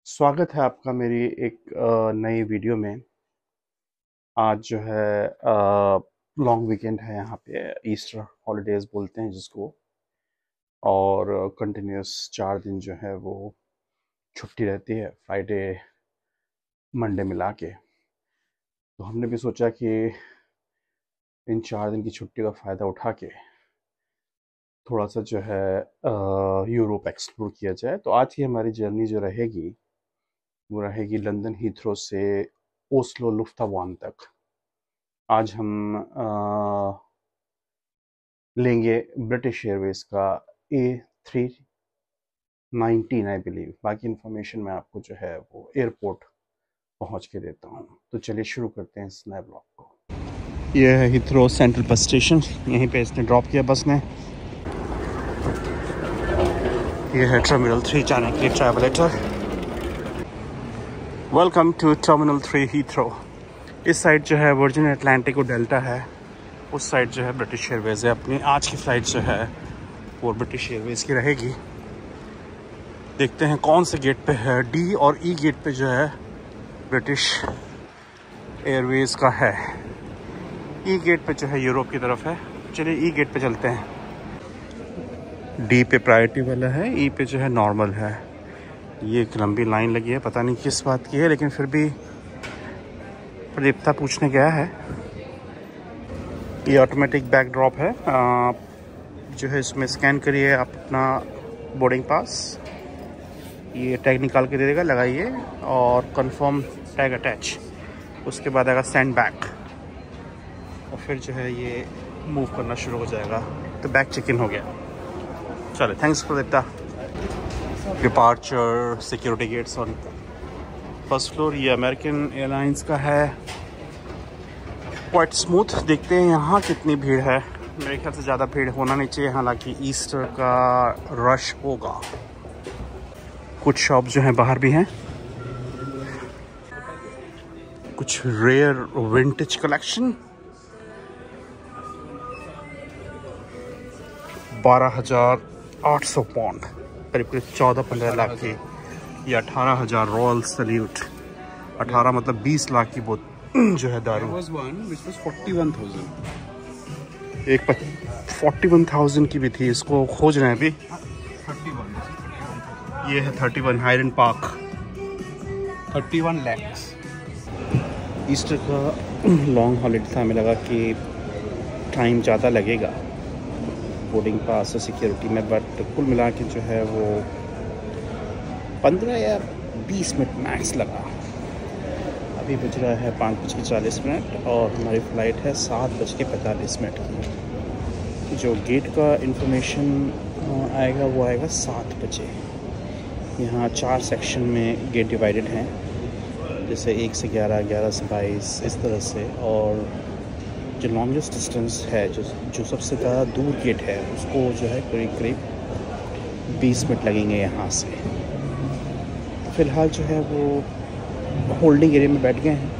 स्वागत है आपका मेरी एक नई वीडियो में। आज जो है लॉन्ग वीकेंड है, यहाँ पे ईस्टर हॉलीडेज बोलते हैं जिसको, और कंटिन्यूस 4 दिन जो है वो छुट्टी रहती है, फ्राइडे मंडे मिला के। तो हमने भी सोचा कि इन 4 दिन की छुट्टी का फ़ायदा उठा के थोड़ा सा जो है यूरोप एक्सप्लोर किया जाए। तो आज की हमारी जर्नी जो रहेगी वो रहेगी लंदन हीथ्रो से ओस्लो लुफ्थावान तक। आज हम लेंगे ब्रिटिश एयरवेज का A319 आई बिलीव। बाकी इन्फॉर्मेशन मैं आपको जो है वो एयरपोर्ट पहुंच के देता हूं। तो चलिए शुरू करते हैं इस नए ब्लॉग को। ये है हीथ्रो सेंट्रल बस स्टेशन, यहीं पे इसने ड्रॉप किया बस ने। ये है टर्मिनल 3 जाने के लिए travelator. Welcome to terminal 3 Heathrow. इस साइड जो है वर्जिन अटलांटिक और डेल्टा है, उस साइड जो है ब्रिटिश एयरवेज है। अपनी आज की फ़्लाइट जो है वो ब्रिटिश एयरवेज की रहेगी। देखते हैं कौन से गेट पे है। डी और ई गेट पे जो है ब्रिटिश एयरवेज का है। ई गेट पे जो है यूरोप की तरफ है। चलिए ई गेट पे चलते हैं। डी पे प्रायोरिटी वाला है, ई पे जो है नॉर्मल है। ये एक लंबी लाइन लगी है, पता नहीं किस बात की है, लेकिन फिर भी प्रदीप्ता पूछने गया है। ये ऑटोमेटिक बैक ड्रॉप है। जो है इसमें स्कैन करिए आप अपना बोर्डिंग पास, ये टैग निकाल के दे देगा, लगाइए और कंफर्म टैग अटैच। उसके बाद आएगा सेंड बैक और फिर जो है ये मूव करना शुरू हो जाएगा। तो बैक चेक इन हो गया। चलो, thanks for that. Departure security gates on first floor. ये अमेरिकन एयरलाइंस का है। Quite smooth. देखते हैं यहाँ कितनी भीड़ है। मेरे ख्याल से ज़्यादा भीड़ होना नहीं चाहिए, हालांकि ईस्टर का रश होगा। कुछ शॉप जो हैं बाहर भी हैं। कुछ रेयर विंटेज कलेक्शन। 12,800 पाउंड, करीब करीब 14-15 लाख की। ये 18,000 रॉयल सैल्यूट। 18 मतलब 20 लाख की बोतल जो है दारू। एक 41,000 की भी थी, इसको खोज रहे हैं अभी। ये है 31 हाइडेन पार्क, 31 lakhs। ईस्टर का लॉन्ग हॉलीडे था, हमें लगा कि टाइम ज़्यादा लगेगा बोर्डिंग पास और सिक्योरिटी में, बट कुल मिला के जो है वो 15 या 20 मिनट मैक्स लगा। अभी बज रहा है 5:40 और हमारी फ़्लाइट है 7:45 की। जो गेट का इंफॉर्मेशन आएगा वो आएगा 7 बजे। यहाँ 4 सेक्शन में गेट डिवाइडेड हैं, जैसे 1 से 11, 11 से 22, इस तरह से। और जो लॉन्गेस्ट डिस्टेंस है, जो सबसे ज़्यादा दूर गेट है, उसको जो है करीब करीब 20 मिनट लगेंगे यहाँ से। फ़िलहाल जो है वो होल्डिंग एरिया में बैठ गए हैं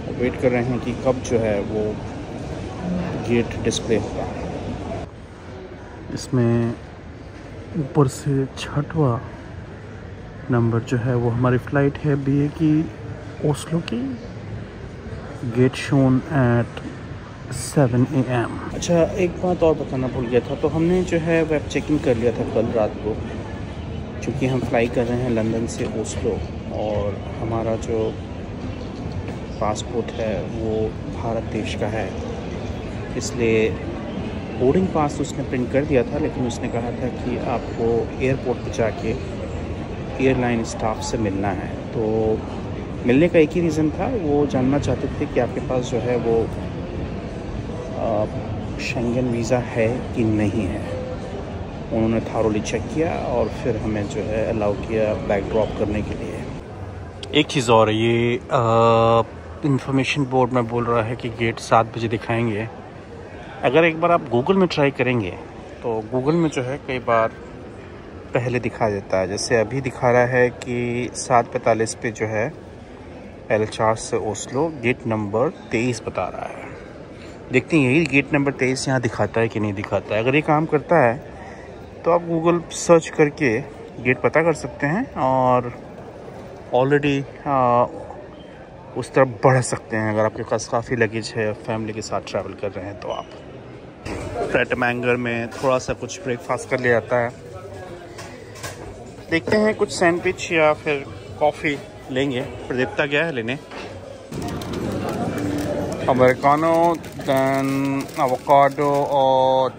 और वेट कर रहे हैं कि कब जो है वो गेट डिस्प्ले होगा। इसमें ऊपर से 6वां नंबर जो है वो हमारी फ़्लाइट है BA की ओस्लो की। Gate shown at 7 AM। अच्छा, एक बात और बताना भूल गया था। तो हमने जो है वेब चेकिंग कर लिया था कल रात को, क्योंकि हम फ्लाई कर रहे हैं लंदन से ओस्लो और हमारा जो पासपोर्ट है वो भारत देश का है, इसलिए बोर्डिंग पास उसने प्रिंट कर दिया था, लेकिन उसने कहा था कि आपको एयरपोर्ट पर जाके एयरलाइन स्टाफ से मिलना है। तो मिलने का एक ही रीज़न था, वो जानना चाहते थे कि आपके पास जो है वो शेंगन वीज़ा है कि नहीं है। उन्होंने थारोली चेक किया और फिर हमें जो है अलाउ किया बैग ड्रॉप करने के लिए। एक चीज़ और, ये इंफॉर्मेशन बोर्ड में बोल रहा है कि गेट 7 बजे दिखाएंगे। अगर एक बार आप गूगल में ट्राई करेंगे तो गूगल में जो है कई बार पहले दिखा देता है। जैसे अभी दिखा रहा है कि 7:45 पे जो है L4 से ओस्लो गेट नंबर 23 बता रहा है। देखते हैं यही गेट नंबर 23 यहाँ दिखाता है कि नहीं दिखाता है। अगर ये काम करता है तो आप गूगल सर्च करके गेट पता कर सकते हैं और ऑलरेडी उस तरफ बढ़ सकते हैं अगर आपके पास काफ़ी लगेज है, फैमिली के साथ ट्रैवल कर रहे हैं तो आप। फ्रेट मैंगर में थोड़ा सा कुछ ब्रेकफास्ट कर लिया जाता है। देखते हैं कुछ सैंडविच या फिर कॉफ़ी लेंगे। प्रदीप्ता गया है लेने। अमेरिकानो, दैन एवोकाडो और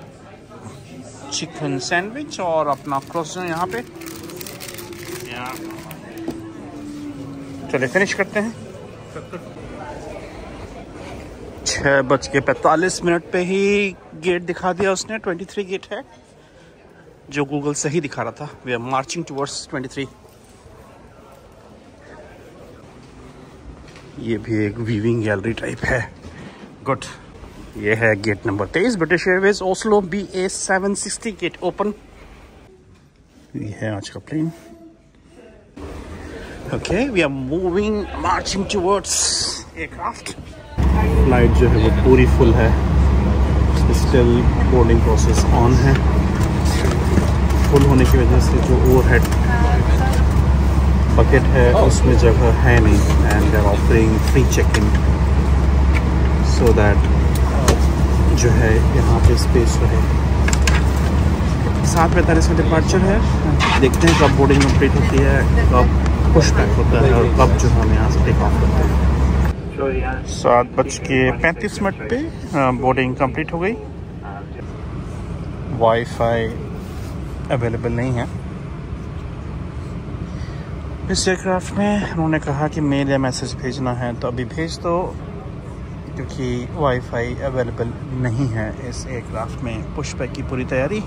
चिकन सैंडविच और अपना क्रोसेंट यहाँ पे। चलिए फिनिश करते हैं। 6:45 पे ही गेट दिखा दिया उसने। 23 गेट है जो गूगल सही दिखा रहा था। We are marching towards 23। ये भी एक वीविंग गैलरी टाइप है। गुड। ये है gate number 23, British Airways Oslo BA 760 gate open. ये है आज का plane. Okay, we are moving marching towards aircraft. Flight जो है वो पूरी फुल है। स्टिल बोर्डिंग प्रोसेस ऑन है। फुल होने की वजह से जो ओवरहेड बकेट है उसमें जगह है नहीं, and they are offering free check in so that जो है यहाँ पे स्पेस रहे। 7:45 में डिपार्चर है। देखते हैं कब बोर्डिंग कंप्लीट होती है, कब पुश बैक होता है और कब जो हम यहाँ से टेक ऑफ करते हैं। 7:35 पे बोर्डिंग कंप्लीट हो गई। वाईफाई अवेलेबल नहीं है इस एयरक्राफ्ट में। उन्होंने कहा कि मेल या मैसेज भेजना है तो अभी भेज दो, क्योंकि वाईफाई अवेलेबल नहीं है इस एयरक्राफ्ट में। पुश बैक की पूरी तैयारी।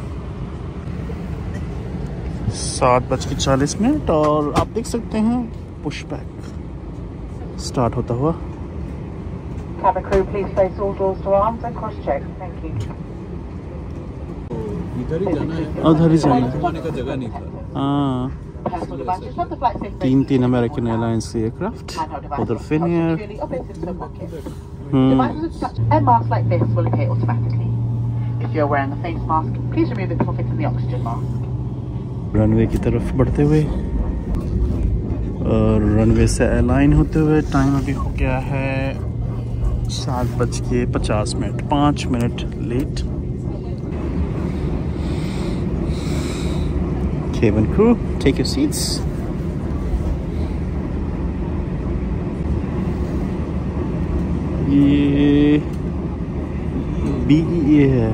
7:40 और आप देख सकते हैं पुश बैक स्टार्ट होता हुआ। Cabin crew, please place all doors to arms and cross-check. Thank you. इधर ही जाना है। उधर ही जाना है। घुमाने का जगह नहीं था। हाँ, 3 अमेरिकन एयरलाइंस एयरक्राफ्ट। उधर फिनियर। Air masks like this will locate automatically. If you're wearing a face mask, please remove the pocket from the oxygen mask. Runway की तरफ बढ़ते हुए और रनवे से अलाइन होते हुए टाइम अभी हो गया है 7:50, 5 minute late. Cabin crew, take your seats. ये BEA है।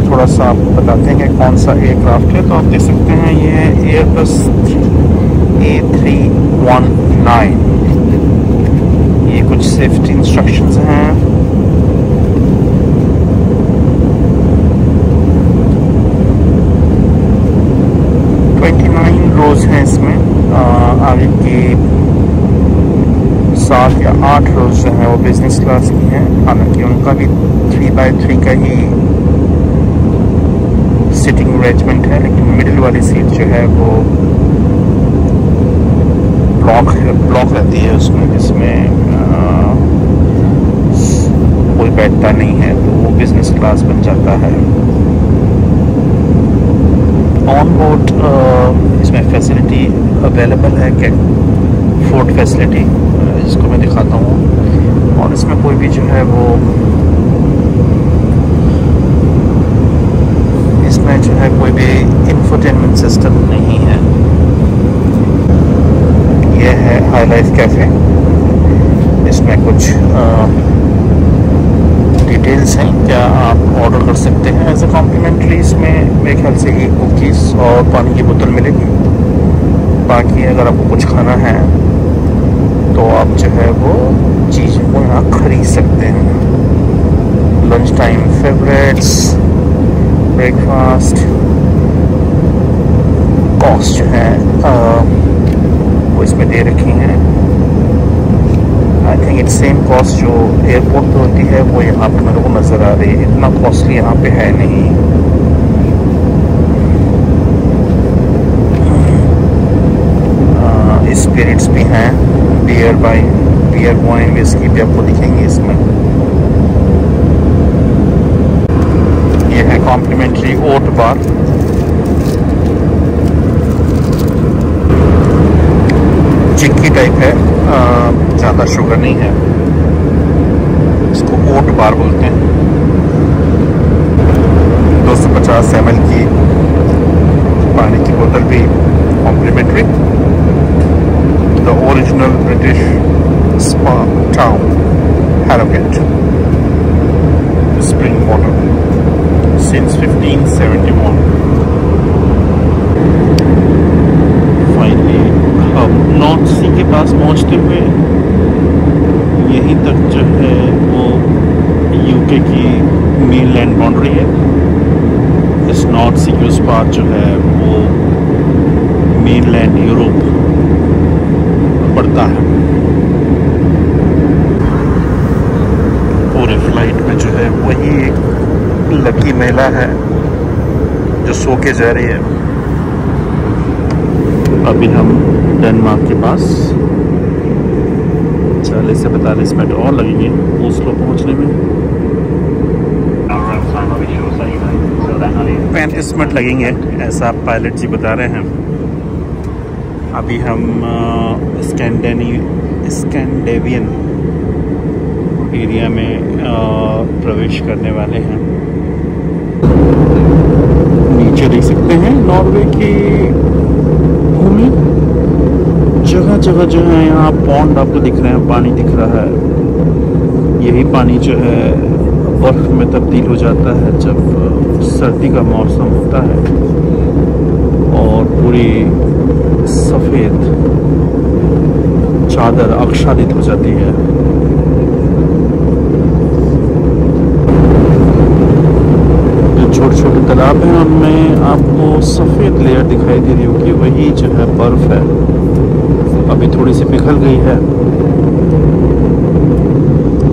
थोड़ा सा आपको बताते हैं कि कौन सा एयरक्राफ्ट है। तो आप देख सकते हैं ये है एयरबस A319। ये कुछ सेफ्टी इंस्ट्रक्शंस हैं। रोज हैं इसमें। आगे की 7 या 8 रोज जो हैं वो बिजनेस क्लास की हैं। हालांकि उनका भी 3x3 का ही सिटिंग अरेंजमेंट है, लेकिन मिडिल वाली सीट जो है वो ब्लॉक रहती है उसमें, जिसमें कोई बैठता नहीं है, तो वो बिजनेस क्लास बन जाता है। ऑन बोर्ड इसमें फैसिलिटी अवेलेबल है, फूड फैसिलिटी, जिसको मैं दिखाता हूँ। और इसमें कोई भी जो है वो इसमें जो है कोई भी इंफोटेनमेंट सिस्टम नहीं है। यह है हाई लाइफ कैफ़े। इसमें कुछ डिटेल्स हैं, क्या आप ऑर्डर कर सकते हैं एज ए कॉम्प्लीमेंट्री। इसमें मेरे ख्याल से 1 कुकीज़ और पानी की बोतल मिलेगी। बाकी अगर आपको कुछ खाना है तो आप जो है वो चीज़ को यहाँ खरीद सकते हैं। Lunch time favourites, breakfast, cost जो है वो इसमें दे रखी हैं। कंप्लीट सेम कॉस्ट जो एयरपोर्ट पे होती है वो यहाँ पे मेरे को नज़र आ रही है। इतना कॉस्टली यहाँ पे है नहीं। स्पिरिट्स भी हैं, बियर वाइन विस्की भी आपको दिखेंगे इसमें। ये है कॉम्प्लीमेंट्री ओट बार। चिक्की टाइप है, ज़्यादा शुगर नहीं है, इसको ओट बार बोलते हैं। 250 ml की पानी की बोतल भी complimentary. The original British spa town Harrogate spring water since 1571। Finally हम नॉर्थ सी के पास पहुंचते हुए यहीं तक जो है वो यूके की मेनलैंड बाउंड्री है। इस नॉर्थ सी के उस पार जो है वो मेनलैंड यूरोप पड़ता है। पूरे फ्लाइट में जो है वही एक लकी महिला है जो सो के जा रही है। अभी हम डेनमार्क के पास 40 से 45 मिनट और लगेंगे ओस्लो पहुंचने में। 35 मिनट लगेंगे ऐसा पायलट जी बता रहे हैं। अभी हम स्कैंडिनेवियन एरिया में प्रवेश करने वाले हैं। नीचे देख सकते हैं नॉर्वे की भूमि। जगह जगह जो है यहाँ पॉन्ड आपको दिख रहे हैं, पानी दिख रहा है। यही पानी जो है बर्फ में तब्दील हो जाता है जब सर्दी का मौसम होता है और पूरी सफ़ेद चादर आच्छादित हो जाती है। जो छोटे छोटे तालाब हैं उनमें आपको सफ़ेद लेयर दिखाई दे रही होगी, वही जो है बर्फ़ है। अभी थोड़ी सी पिघल गई है।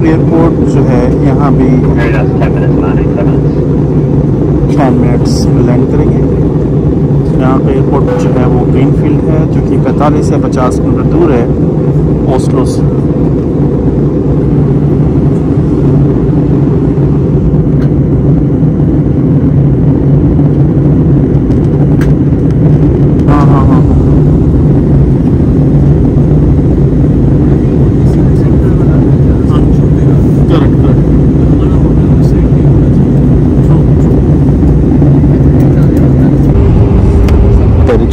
एयरपोर्ट जो है यहाँ भी 10 मिनट्स लैंड करेंगे। यहाँ का एयरपोर्ट जो है वो ग्रीनफील्ड है जो कि 45 से 50 किलोमीटर दूर है ओस्लो से।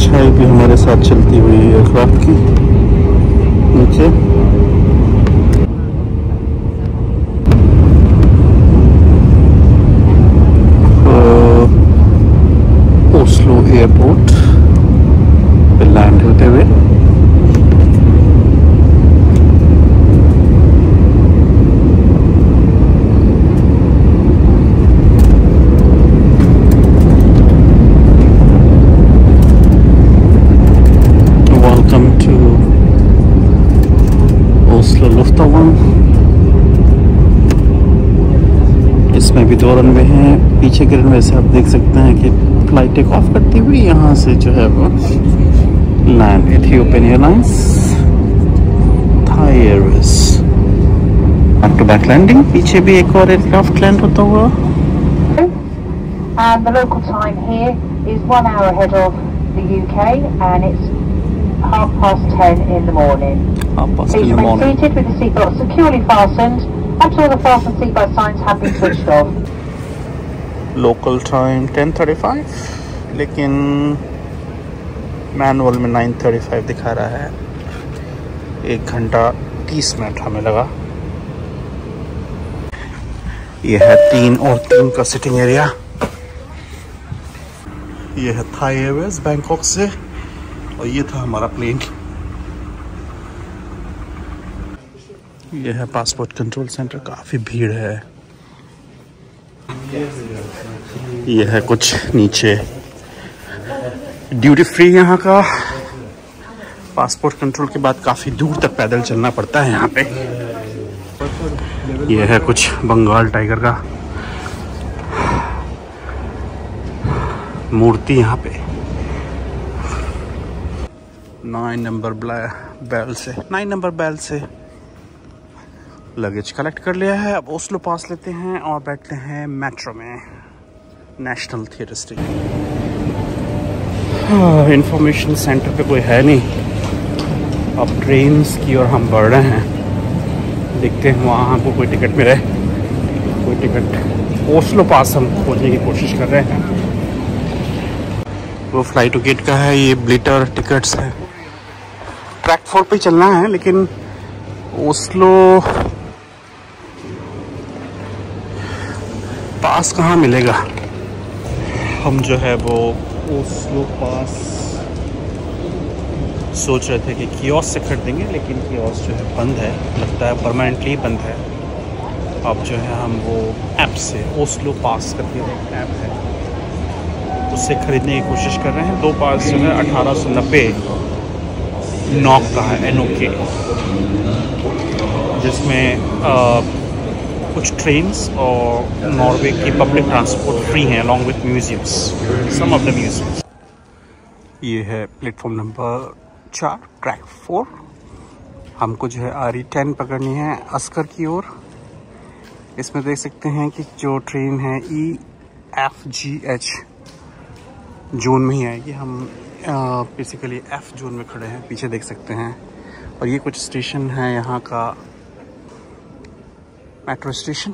छाई भी हमारे साथ चलती हुई एयरक्राफ्ट की नीचे। ओस्लो एयरपोर्ट पे लैंड होते हुए इसमें भी 2 रनवे हैं। पीछे के रनवे से आप देख सकते हैं कि फ्लाइट टेक ऑफ करती हुई यहाँ से जो है वो land. Ethiopian Airlines, Thai Airways, back to back landing. पीछे भी एक और एयरक्राफ्ट लैंड होता हुआ। And the local time here is 1 hour ahead of the UK and it's 10:30 in the morning. Please remain seated with the seatbelt securely fastened until the fasten seatbelt signs have been switched off. Local time 10:35, लेकिन manual में 9:35 दिखा रहा है। 1 घंटा 30 minute हमें लगा। यह है 3 और 3 का सिटिंग एरिया। यह है थाई एयरवेज बैंकॉक से और ये था हमारा प्लेन। यह है पासपोर्ट कंट्रोल सेंटर। काफ़ी भीड़ है। यह है कुछ नीचे ड्यूटी फ्री यहाँ का। पासपोर्ट कंट्रोल के बाद काफ़ी दूर तक पैदल चलना पड़ता है यहाँ पे। ये है कुछ बंगाल टाइगर का मूर्ति यहाँ पे। 9 नंबर बैल से लगेज कलेक्ट कर लिया है। अब ओस्लो पास लेते हैं और बैठते हैं मेट्रो में national theatre station. Information centre पे कोई है नहीं। अब ट्रेन्स की ओर हम बढ़ रहे हैं। देखते हैं वहाँ हमको कोई टिकट मिले। कोई टिकट ओस्लो पास हम खोजने की कोशिश कर रहे हैं। वो फ्लाइट टिकट का है, ये ब्लिटर टिकट्स है। ट्रैक 4 पे चलना है लेकिन ओस्लो पास कहाँ मिलेगा। हम जो है वो ओस्लो पास सोच रहे थे कि कियोस्क से खरीदेंगे, लेकिन कियोस्क जो है बंद है, लगता है परमानेंटली बंद है। अब जो है हम वो ऐप से ओस्लो पास करके एक ऐप है उससे ख़रीदने की कोशिश कर रहे हैं। 2 पास जो है 1890 नॉक का है, NOK, जिसमें कुछ ट्रेन्स और नॉर्वे की पब्लिक ट्रांसपोर्ट फ्री हैं along with museums, some of the museums. ये है प्लेटफॉर्म नंबर 4 ट्रैक 4। हमको जो है RE10 पकड़नी है अस्कर की ओर। इसमें देख सकते हैं कि जो ट्रेन है EFGH जोन में ही आएगी। हम बेसिकली F जोन में खड़े हैं, पीछे देख सकते हैं। और ये कुछ स्टेशन है यहाँ का मेट्रो स्टेशन।